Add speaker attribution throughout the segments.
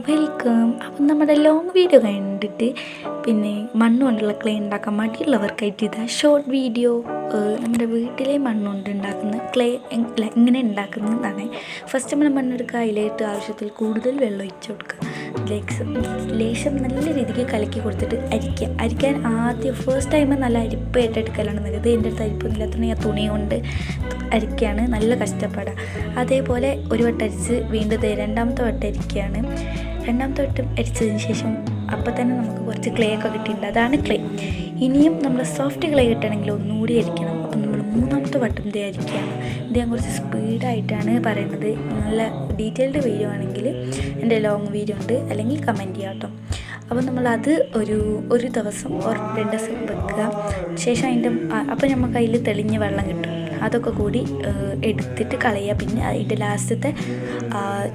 Speaker 1: Welcome. അപ്പം നമ്മുടെ long video കണ്ടിട്ട് പിന്നെ മണ്ണ് കൊണ്ടുള്ള ക്ലേ ഉണ്ടാക്കാൻ മടിയുള്ളവർക്കായിട്ട് ഇതാ ഷോർട്ട് വീഡിയോ. നമ്മുടെ വീട്ടിലെ മണ്ണുകൊണ്ട് ഉണ്ടാക്കുന്ന ക്ലേ എങ്ങനെ ഉണ്ടാക്കുന്നതാണ്. ഫസ്റ്റ് നമ്മൾ മണ്ണെടുക്കുക, അതിലേക്ക് ആവശ്യത്തിൽ കൂടുതൽ വെള്ളം ഒഴിച്ച് കൊടുക്കുക. ലേശം നല്ല രീതിക്ക് കലക്കി കൊടുത്തിട്ട് അരിക്കാൻ ആദ്യം ഫസ്റ്റ് ടൈം നല്ല അരിപ്പായിട്ട് എടുക്കലാണ് നല്ലത്. എൻ്റെ അടുത്ത് അരിപ്പൊന്നുമില്ലാത്തതുകൊണ്ട് ഞാൻ തുണി കൊണ്ട് അരിക്കുകയാണ്, നല്ല കഷ്ടപ്പാടാണ്. അതേപോലെ ഒരു വട്ടം അരിച്ച് വീണ്ടും രണ്ടാമത്തെ വട്ടം അരിക്കുകയാണ്. രണ്ടാമത്തെ വട്ടം അരിച്ചതിന് ശേഷം അപ്പം തന്നെ നമുക്ക് കുറച്ച് ക്ലേ ഒക്കെ കിട്ടിയിട്ടുണ്ട്. അതാണ് ക്ലേ. ഇനിയും നമ്മൾ സോഫ്റ്റ് ക്ലേ കിട്ടണമെങ്കിൽ ഒന്നുകൂടി അരിക്കണം. അപ്പം നമ്മൾ മൂന്നാമത്തെ വട്ടം അരിക്കുകയാണ്. ഇത് ഞാൻ കുറച്ച് സ്പീഡായിട്ടാണ് പറയുന്നത്. നല്ല ഡീറ്റെയിൽഡ് വീഡിയോ ആണെങ്കിൽ എൻ്റെ ലോങ് വീഡിയോ ഉണ്ട്, അല്ലെങ്കിൽ കമൻറ്റ് ചെയ്യാം കേട്ടോ. അപ്പോൾ നമ്മളത് ഒരു ദിവസം 2 ദിവസം വെക്കുക. ശേഷം അപ്പോൾ നമുക്ക് അതിൽ തെളിഞ്ഞ വെള്ളം കിട്ടും. അതൊക്കെ കൂടി എടുത്തിട്ട് കളയുക. പിന്നെ അതിൻ്റെ ലാസ്റ്റത്തെ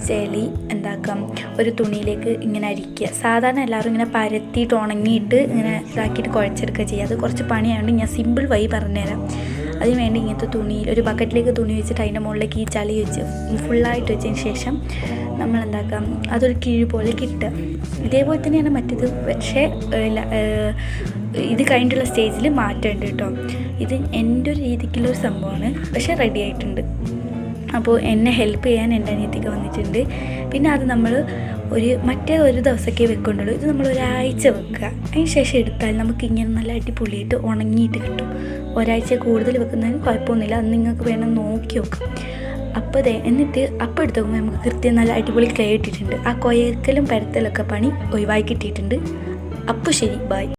Speaker 1: ചെളി എന്താക്കാം, ഒരു തുണിയിലേക്ക് ഇങ്ങനെ അരിക്കുക. സാധാരണ എല്ലാവരും ഇങ്ങനെ പരത്തിയിട്ട് ഉണങ്ങിയിട്ട് ഇങ്ങനെ ഇതാക്കിയിട്ട് കുഴച്ചെടുക്കുക ചെയ്യുക. അത് കുറച്ച് പണിയായതുകൊണ്ട് ഞാൻ സിമ്പിൾ വഴി പറഞ്ഞുതരാം. അതിന് വേണ്ടി ഇങ്ങനത്തെ തുണിയിൽ ഒരു ബക്കറ്റിലേക്ക് തുണി വെച്ചിട്ട് അതിൻ്റെ മുകളിലേക്ക് ഈ ചളി വെച്ച് ഫുള്ളായിട്ട് വെച്ചതിന് ശേഷം നമ്മൾ എന്താക്കാം, അതൊരു കിഴി പോലെ കിട്ടുക. ഇതേപോലെ തന്നെയാണ് മറ്റേത്, പക്ഷേ ഇത് കഴിഞ്ഞിട്ടുള്ള സ്റ്റേജിൽ മാറ്റമുണ്ട് കേട്ടോ. ഇത് എൻ്റെ ഒരു രീതിക്കുള്ളൊരു സംഭവമാണ്, പക്ഷേ റെഡി ആയിട്ടുണ്ട്. അപ്പോൾ എന്നെ ഹെൽപ്പ് ചെയ്യാൻ എൻ്റെ അനിയത്തിക്ക് വന്നിട്ടുണ്ട്. പിന്നെ അത് നമ്മൾ ഒരു ദിവസമൊക്കെ വെക്കൊണ്ടുള്ളൂ. ഇത് നമ്മൾ ഒരാഴ്ച വെക്കുക. അതിന് ശേഷം എടുത്താൽ നമുക്ക് ഇങ്ങനെ നല്ല അടിപൊളിയായിട്ട് ഉണങ്ങിയിട്ട് കിട്ടും. ഒരാഴ്ച കൂടുതൽ വെക്കുന്നതിന് കുഴപ്പമൊന്നുമില്ല. അത് നിങ്ങൾക്ക് വേണം നോക്കി നോക്കാം. എന്നിട്ട് അപ്പം എടുത്ത് നോക്കുമ്പോൾ നമുക്ക് കൃത്യം നല്ല അടിപൊളി ക്ലേ ഇട്ടിട്ടുണ്ട്. ആ കൊയക്കലും പരത്തലൊക്കെ പണി ഒഴിവാക്കി കിട്ടിയിട്ടുണ്ട്. അപ്പോൾ ശരി, ബൈ.